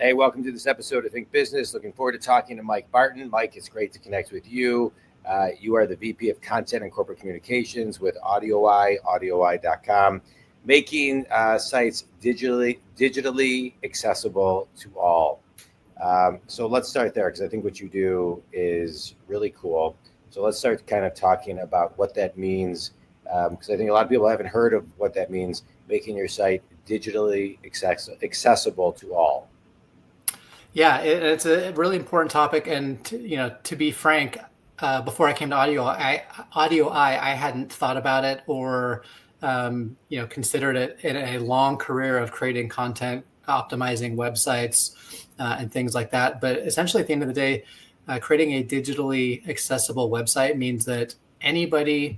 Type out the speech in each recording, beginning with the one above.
Hey, welcome to this episode of Think Business. Looking forward to talking to Mike Barton. Mike, it's great to connect with you. You are the VP of Content and Corporate Communications with AudioEye, AudioEye.com, making sites digitally accessible to all. So let's start there, because I think what you do is really cool. So let's start kind of talking about what that means, because I think a lot of people haven't heard of what that means, making your site digitally accessible to all. Yeah, it's a really important topic, and to be frank, before I came to AudioEye, I hadn't thought about it or considered it in a long career of creating content, optimizing websites, and things like that. But essentially, at the end of the day, creating a digitally accessible website means that anybody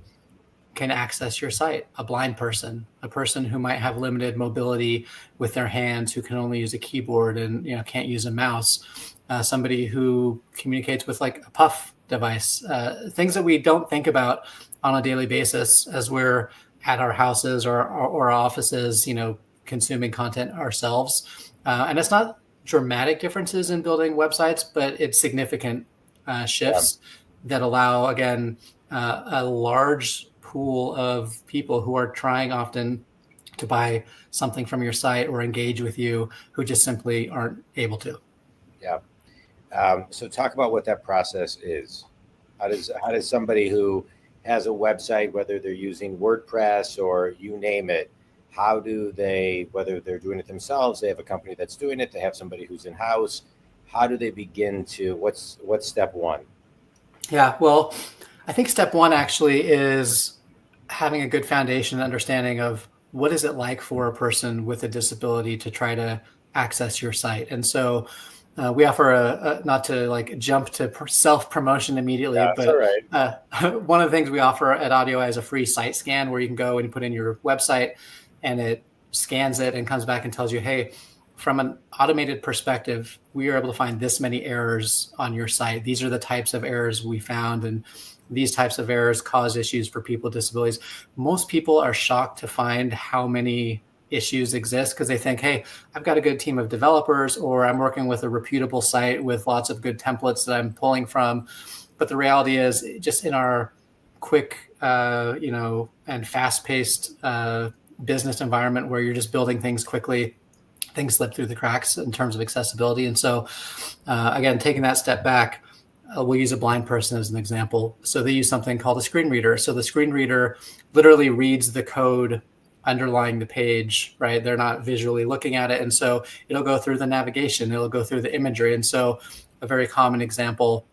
can access your site. A blind person, a person who might have limited mobility with their hands, who can only use a keyboard and can't use a mouse, somebody who communicates with like a puff device, things that we don't think about on a daily basis as we're at our houses or our offices, consuming content ourselves. And it's not dramatic differences in building websites, but it's significant shifts that allow, again, a large pool of people who are trying often to buy something from your site or engage with you, who just simply aren't able to. Yeah. So talk about what that process is. How does somebody who has a website, whether they're using WordPress or you name it, how do they, whether they're doing it themselves, they have a company that's doing it, they have somebody who's in-house, how do they begin to, what's step one? Yeah, well, I think step one actually is having a good foundation and understanding of what is it like for a person with a disability to try to access your site. And so we offer not to like jump to self-promotion immediately, but right. One of the things we offer at AudioEye is a free site scan where you can go and put in your website and it scans it and comes back and tells you, hey, from an automated perspective, we are able to find this many errors on your site. These are the types of errors we found, and these types of errors cause issues for people with disabilities. Most people are shocked to find how many issues exist because they think, hey, I've got a good team of developers, or I'm working with a reputable site with lots of good templates that I'm pulling from. But the reality is, just in our quick, and fast-paced business environment where you're just building things quickly, things slip through the cracks in terms of accessibility. And so, again, taking that step back, we'll use a blind person as an example. So they use something called a screen reader. So the screen reader literally reads the code underlying the page, right? They're not visually looking at it. And so it'll go through the navigation, it'll go through the imagery. And so a very common example,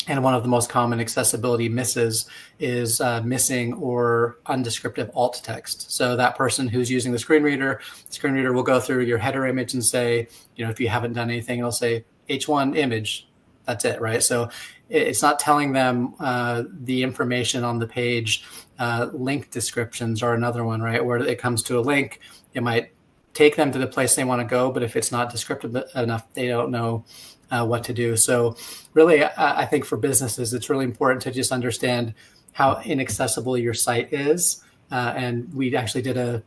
and one of the most common accessibility misses, is missing or undescriptive alt text. So that person who's using the screen reader will go through your header image and say, if you haven't done anything, it'll say H1 image. That's it, right? So it's not telling them the information on the page. Link descriptions are another one, right? Where it comes to a link, it might take them to the place they want to go, but if it's not descriptive enough, they don't know what to do. So really, I think for businesses, it's really important to just understand how inaccessible your site is. And we actually did a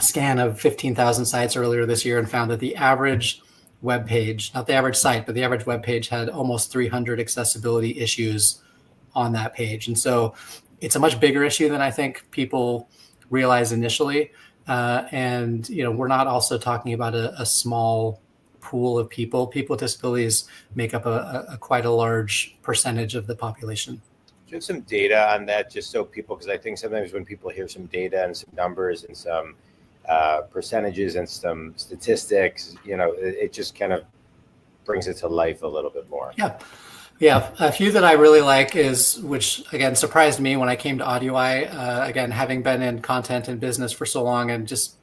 scan of 15,000 sites earlier this year and found that the average web page, not the average site, but the average web page had almost 300 accessibility issues on that page. And so it's a much bigger issue than I think people realize initially. And we're not also talking about a small pool of people. People with disabilities make up a quite a large percentage of the population. Do you have some data on that, just so people, because I think sometimes when people hear some data and some numbers and some percentages and some statistics, it just kind of brings it to life a little bit more. Yeah. A few that I really like is, which again surprised me when I came to AudioEye, again, having been in content and business for so long and just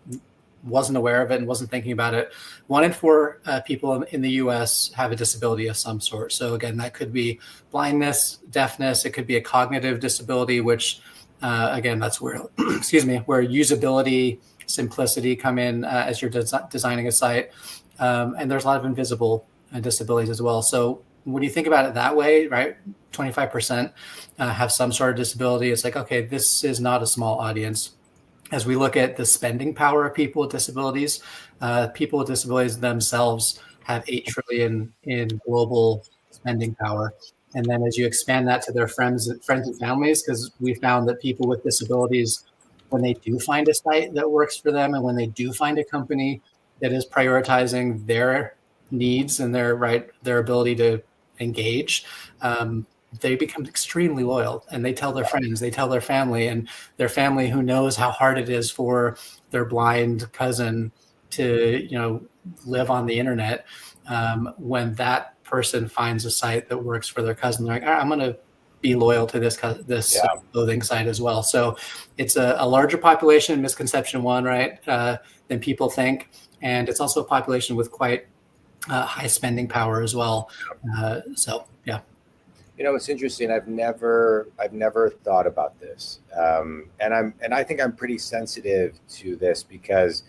wasn't aware of it and wasn't thinking about it. 1 in 4 people in the US have a disability of some sort. So again, that could be blindness, deafness, it could be a cognitive disability, which again, that's where, where usability, simplicity come in as you're designing a site. And there's a lot of invisible disabilities as well. So when you think about it that way, right, 25% have some sort of disability. It's like, okay, this is not a small audience. As we look at the spending power of people with disabilities themselves have 8 trillion in global spending power. And then as you expand that to their friends and families, because we found that people with disabilities, when they do find a site that works for them, and when they do find a company that is prioritizing their needs and their ability to engage, they become extremely loyal, and they tell their friends, they tell their family who knows how hard it is for their blind cousin to, live on the internet. When that person finds a site that works for their cousin, they're like, I'm going to be loyal to this clothing site as well. So it's a larger population, misconception one, right, than people think. And it's also a population with quite high spending power as well. So, yeah. It's interesting. I've never thought about this, and I think I'm pretty sensitive to this because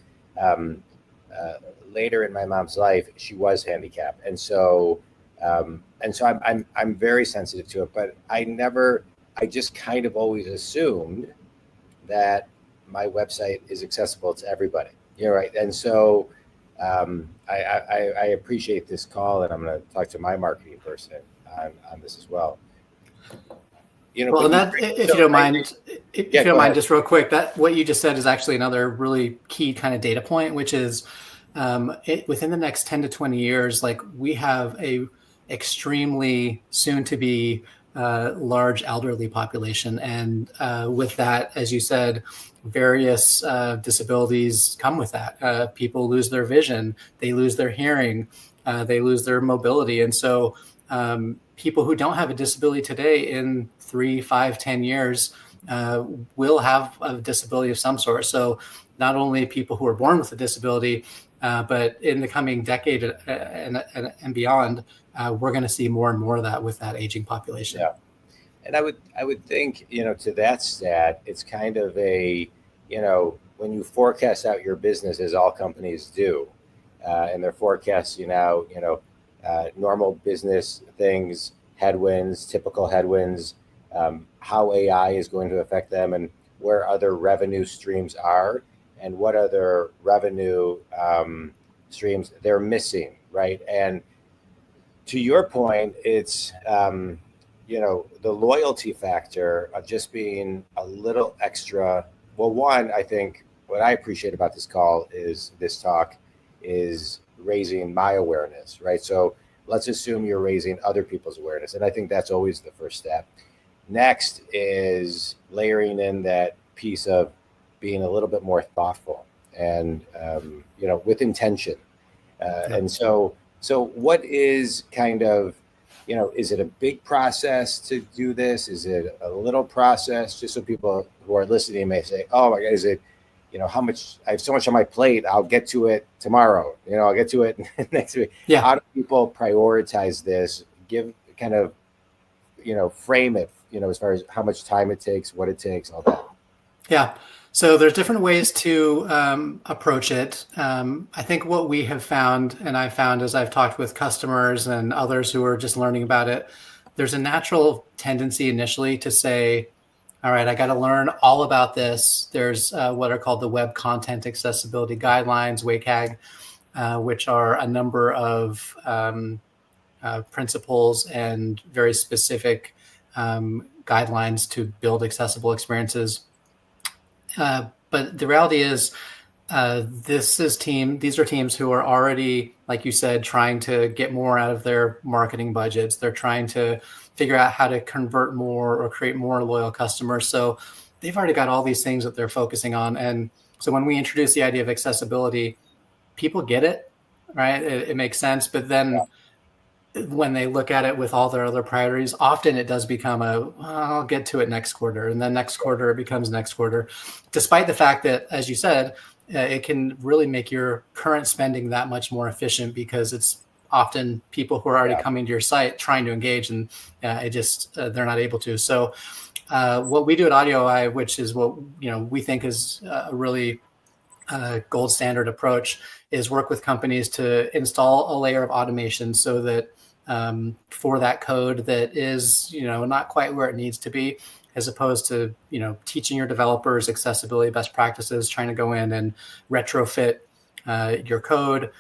later in my mom's life, she was handicapped, and so I'm very sensitive to it. But I just kind of always assumed that my website is accessible to everybody. You're right, and so I appreciate this call, and I'm going to talk to my marketing person on this as well. Well, and that, if you don't mind, just real quick, that what you just said is actually another really key kind of data point, which is within the next 10 to 20 years, like we have a extremely soon to be large elderly population. And with that, as you said, various disabilities come with that. People lose their vision, they lose their hearing, they lose their mobility. And so people who don't have a disability today in 3, 5, 10 years will have a disability of some sort. So not only people who are born with a disability, but in the coming decade and beyond, we're going to see more and more of that with that aging population. Yeah. And I would think, to that stat, it's kind of a, when you forecast out your business, as all companies do, and they're forecasting out, normal business things, headwinds, typical headwinds, how AI is going to affect them, and where other revenue streams are, and what other revenue streams they're missing, right? And to your point, it's the loyalty factor of just being a little extra. Well, one, I think what I appreciate about this call is this talk is raising my awareness, right? So let's assume you're raising other people's awareness. And I think that's always the first step. Next is layering in that piece of being a little bit more thoughtful and, with intention. And so what is kind of, is it a big process to do this? Is it a little process? Just so people who are listening may say, oh my God, is it, how much, I have so much on my plate, I'll get to it tomorrow, I'll get to it next week. Yeah. How do people prioritize this? Give kind of, frame it, as far as how much time it takes, what it takes, all that. Yeah. So there's different ways to approach it. I think what we have found, and I've found as I've talked with customers and others who are just learning about it, there's a natural tendency initially to say, all right, I got to learn all about this. There's what are called the Web Content Accessibility Guidelines, WCAG, which are a number of principles and very specific guidelines to build accessible experiences. But the reality is, these are teams who are already, like you said, trying to get more out of their marketing budgets. They're trying to figure out how to convert more or create more loyal customers. So they've already got all these things that they're focusing on. And so when we introduce the idea of accessibility, people get it, right? It makes sense. But then when they look at it with all their other priorities, often it does become I'll get to it next quarter. And then next quarter, it becomes next quarter, despite the fact that, as you said, it can really make your current spending that much more efficient because it's often people who are already coming to your site trying to engage, and they're not able to. So what we do at AudioEye, which is what we think is a really gold standard approach, is work with companies to install a layer of automation so that for that code that is not quite where it needs to be, as opposed to teaching your developers accessibility best practices, trying to go in and retrofit your code,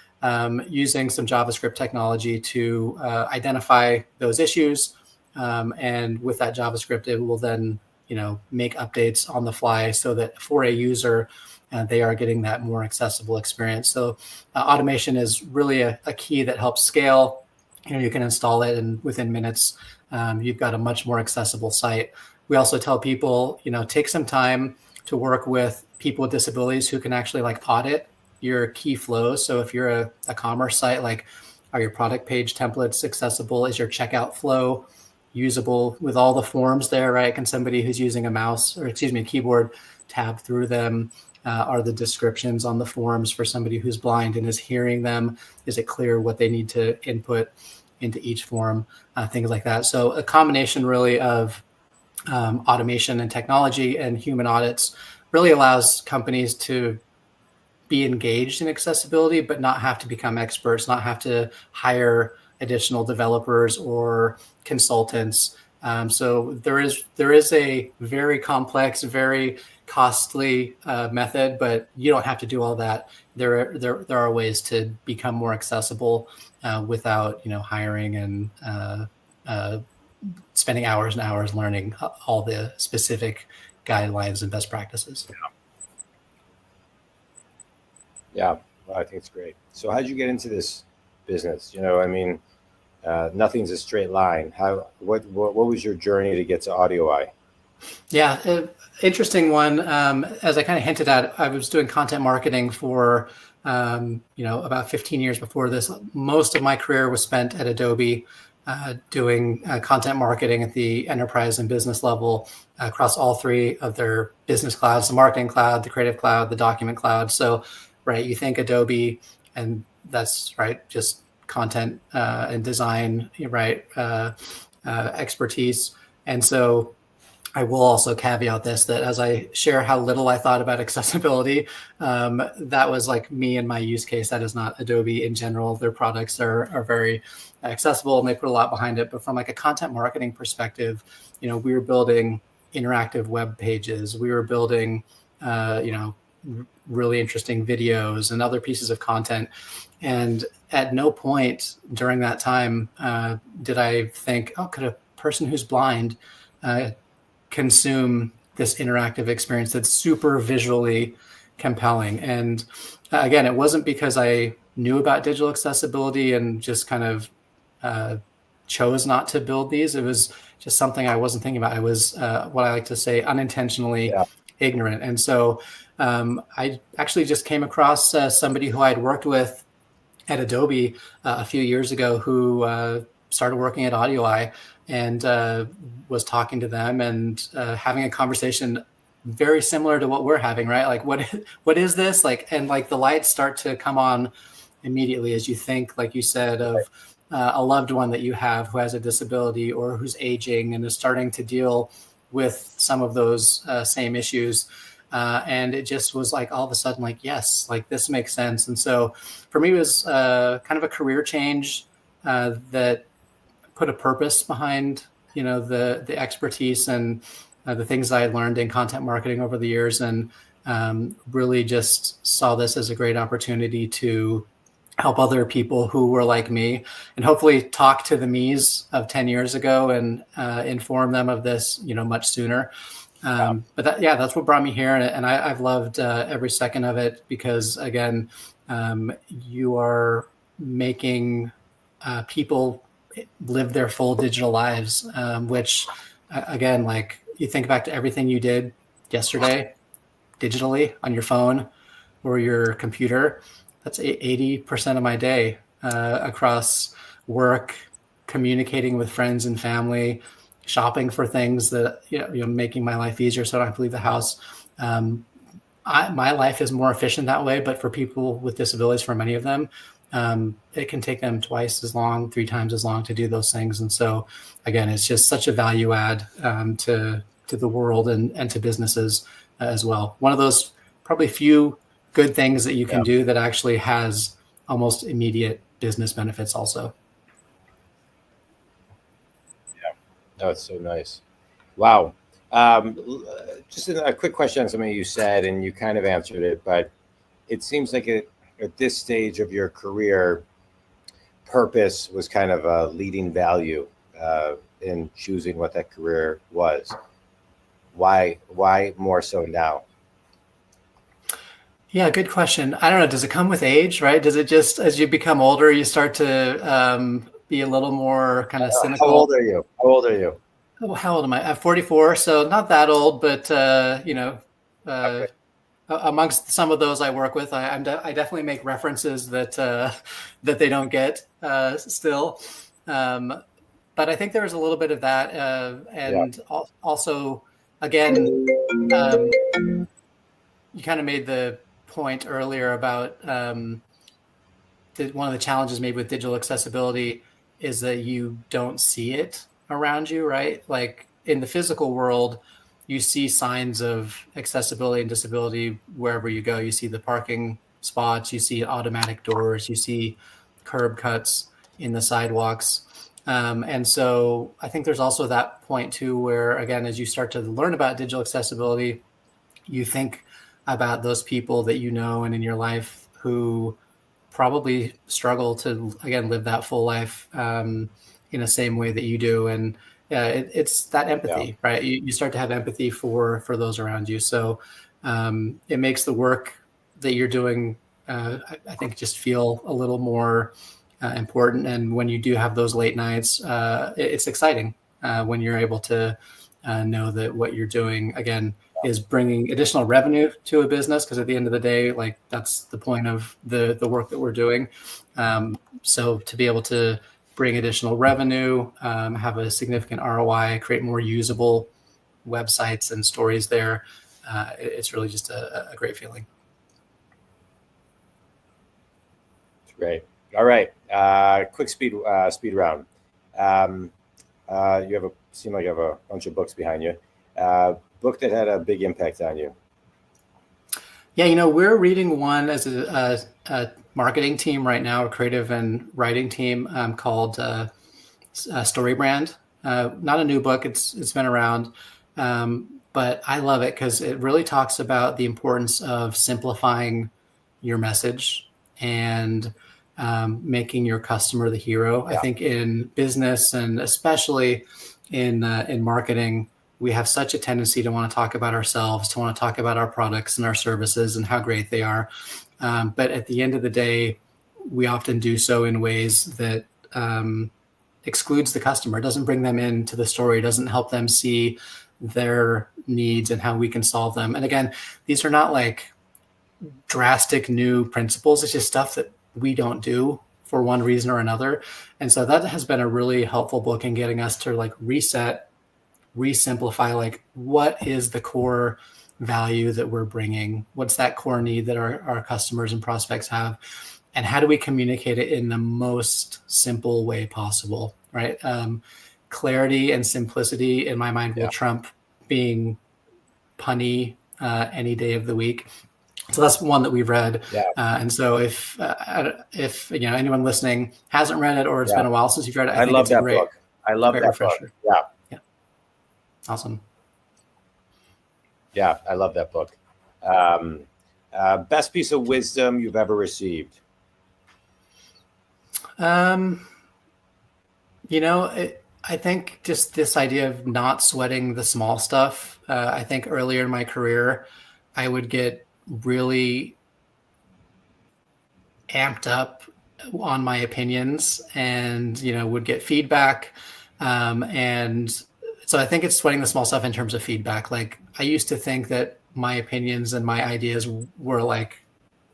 using some JavaScript technology to identify those issues. And with that JavaScript, it will then make updates on the fly so that for a user, they are getting that more accessible experience. So automation is really a key that helps scale. You can install it, and within minutes, you've got a much more accessible site. We also tell people, take some time to work with people with disabilities who can actually audit your key flows. So if you're a commerce site, are your product page templates accessible? Is your checkout flow usable with all the forms there, right? Can somebody who's using a keyboard tab through them? Are the descriptions on the forms for somebody who's blind and is hearing them? Is it clear what they need to input into each form? Things like that. So a combination really of automation and technology and human audits really allows companies to be engaged in accessibility, but not have to become experts, not have to hire additional developers or consultants. So there is a very complex, very costly method, but you don't have to do all that. There are ways to become more accessible without hiring and spending hours and hours learning all the specific guidelines and best practices. Yeah, well, I think it's great. So how did you get into this business? Nothing's a straight line. What was your journey to get to AudioEye? Yeah, interesting one. As I kind of hinted at, I was doing content marketing for about 15 years before this. Most of my career was spent at Adobe, doing content marketing at the enterprise and business level across all three of their business clouds: the marketing cloud, the creative cloud, the document cloud. So, right, you think Adobe, and that's right, just content and design, right, expertise. And so I will also caveat this, that as I share how little I thought about accessibility, that was me and my use case. That is not Adobe in general. Their products are very accessible and they put a lot behind it. But from a content marketing perspective, we were building interactive web pages. We were building, really interesting videos and other pieces of content. And at no point during that time did I think, could a person who's blind consume this interactive experience that's super visually compelling? And again, it wasn't because I knew about digital accessibility and just kind of chose not to build these. It was just something I wasn't thinking about. I was what I like to say unintentionally ignorant. And so I actually just came across somebody who I had worked with at Adobe a few years ago who started working at AudioEye, and was talking to them and having a conversation very similar to what we're having, right? What is this? And the lights start to come on immediately as you think, like you said, of a loved one that you have who has a disability or who's aging and is starting to deal with some of those same issues. And it just was all of a sudden, yes, this makes sense. And so for me, it was kind of a career change that put a purpose behind, the expertise and the things I had learned in content marketing over the years, and really just saw this as a great opportunity to help other people who were like me, and hopefully talk to the me's of 10 years ago and inform them of this, much sooner. But that's what brought me here. And I've loved every second of it, because again, you are making people live their full digital lives, which again, you think back to everything you did yesterday digitally on your phone or your computer. That's 80% of my day across work, communicating with friends and family, shopping for things that, making my life easier so I don't have to leave the house. My life is more efficient that way, but for people with disabilities, for many of them, it can take them twice as long, 3 times as long to do those things. And so again, it's just such a value add to the world and to businesses as well. One of those probably few good things that you can do that actually has almost immediate business benefits also. Oh, it's so nice. Wow. Just a quick question on something you said, and you kind of answered it, but it seems like at this stage of your career, purpose was kind of a leading value in choosing what that career was. Why more so now? Yeah, good question. I don't know. Does it come with age, right? Does it just, as you become older, you start to be a little more kind of cynical? How old are you? Oh, how old am I? I'm 44, so not that old, but Okay. amongst some of those I work with, I definitely make references that that they don't get still. But I think there was a little bit of that, and also, again, you kind of made the point earlier about one of the challenges maybe with digital accessibility is that you don't see it around you, right? Like in the physical world, you see signs of accessibility and disability wherever you go. You see the parking spots, you see automatic doors, you see curb cuts in the sidewalks. And so I think there's also that point too, where again, as you start to learn about digital accessibility, you think about those people that you know and in your life who probably struggle to, again, live that full life in the same way that you do. And it's that empathy, right? You start to have empathy for those around you. So it makes the work that you're doing, I think, just feel a little more important. And when you do have those late nights, it's exciting when you're able to know that what you're doing, again, is bringing additional revenue to a business, because at the end of the day, like that's the point of the work that we're doing. So to be able to bring additional revenue, have a significant ROI, create more usable websites and stories there, it's really just a great feeling. Great. All right. Quick speed round. Seem like you have a bunch of books behind you. Book that had a big impact on you. Yeah, we're reading one as a marketing team right now, a creative and writing team called Story Brand. Not a new book; it's been around, but I love it because it really talks about the importance of simplifying your message and making your customer the hero. I think in business and especially in marketing, we have such a tendency to want to talk about ourselves, to want to talk about our products and our services and how great they are. But at the end of the day, we often do so in ways that excludes the customer, doesn't bring them into the story, doesn't help them see their needs and how we can solve them. And again, these are not like drastic new principles. It's just stuff that we don't do for one reason or another. And so that has been a really helpful book in getting us to like reset, re-simplify, like what is the core value that we're bringing? What's that core need that our customers and prospects have? And how do we communicate it in the most simple way possible, right? Clarity and simplicity, in my mind, will trump being punny any day of the week. So that's one that we've read. And so if anyone listening hasn't read it or it's been a while since you've read it, I think love it's a that great book. I love that refresher. book. Yeah. Awesome. Yeah, I love that book. Best piece of wisdom you've ever received? I think just this idea of not sweating the small stuff. I think earlier in my career, I would get really amped up on my opinions and, would get feedback. And so I think it's sweating the small stuff in terms of feedback. Like I used to think that my opinions and my ideas were like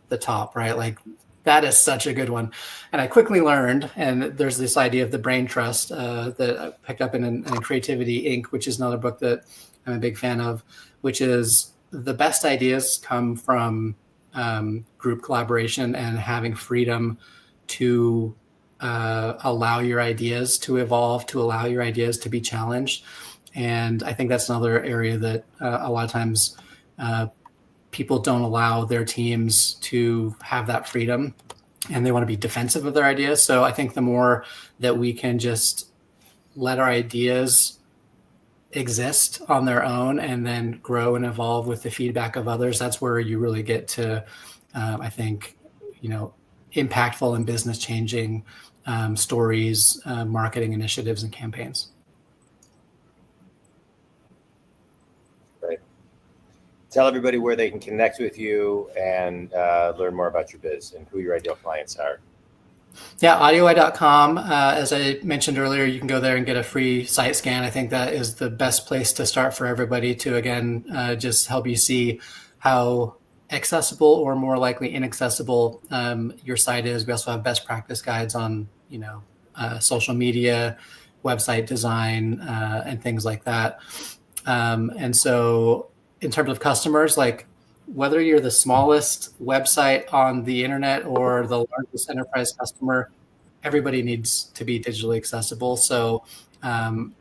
the top, right? Like that is such a good one. And I quickly learned, and there's this idea of the brain trust that I picked up in Creativity Inc., which is another book that I'm a big fan of, which is the best ideas come from group collaboration and having freedom to allow your ideas to evolve, to allow your ideas to be challenged. And I think that's another area that a lot of times people don't allow their teams to have that freedom, and they want to be defensive of their ideas. So I think the more that we can just let our ideas exist on their own and then grow and evolve with the feedback of others, that's where you really get to, I think, impactful and business changing stories, marketing initiatives, and campaigns. Right. Tell everybody where they can connect with you and learn more about your biz and who your ideal clients are. Yeah, AudioEye.com. As I mentioned earlier, you can go there and get a free site scan. I think that is the best place to start for everybody to, again, just help you see how accessible or more likely inaccessible your site is. We also have best practice guides on, social media, website design, and things like that. And so in terms of customers, like whether you're the smallest website on the internet or the largest enterprise customer, everybody needs to be digitally accessible. So, and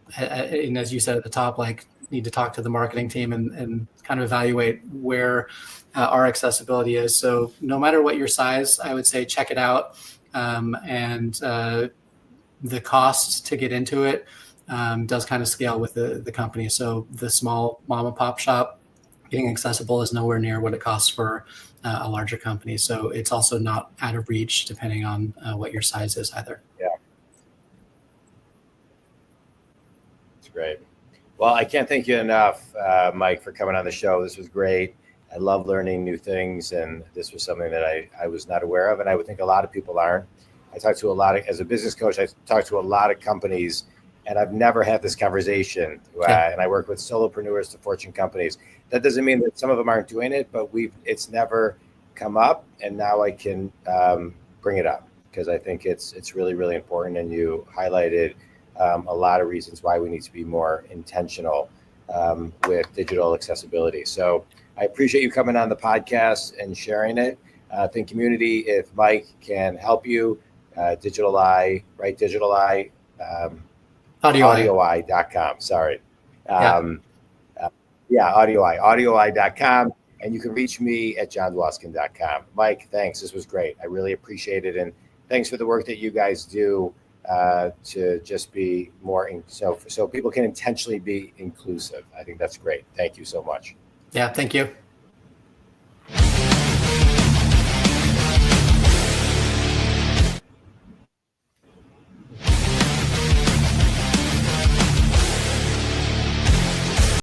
as you said at the top, like need to talk to the marketing team and kind of evaluate where our accessibility is. So no matter what your size, I would say check it out. And the cost to get into it does kind of scale with the company. So the small mom and pop shop, getting accessible is nowhere near what it costs for a larger company. So it's also not out of reach depending on what your size is either. Yeah. It's great. Well, I can't thank you enough, Mike, for coming on the show. This was great. I love learning new things. And this was something that I was not aware of. And I would think a lot of people aren't. I talk to as a business coach, I talk to a lot of companies, and I've never had this conversation. And I work with solopreneurs to Fortune companies. That doesn't mean that some of them aren't doing it, but it's never come up. And now I can bring it up because I think it's really, really important. And you highlighted a lot of reasons why we need to be more intentional with digital accessibility. So I appreciate you coming on the podcast and sharing it. I think community, if Mike can help you, AudioEye, AudioEye.com. Sorry. AudioEye.com. And you can reach me at johndwoskin.com. Mike, thanks. This was great. I really appreciate it. And thanks for the work that you guys do to just be more, so people can intentionally be inclusive. I think that's great. Thank you so much. Yeah, thank you.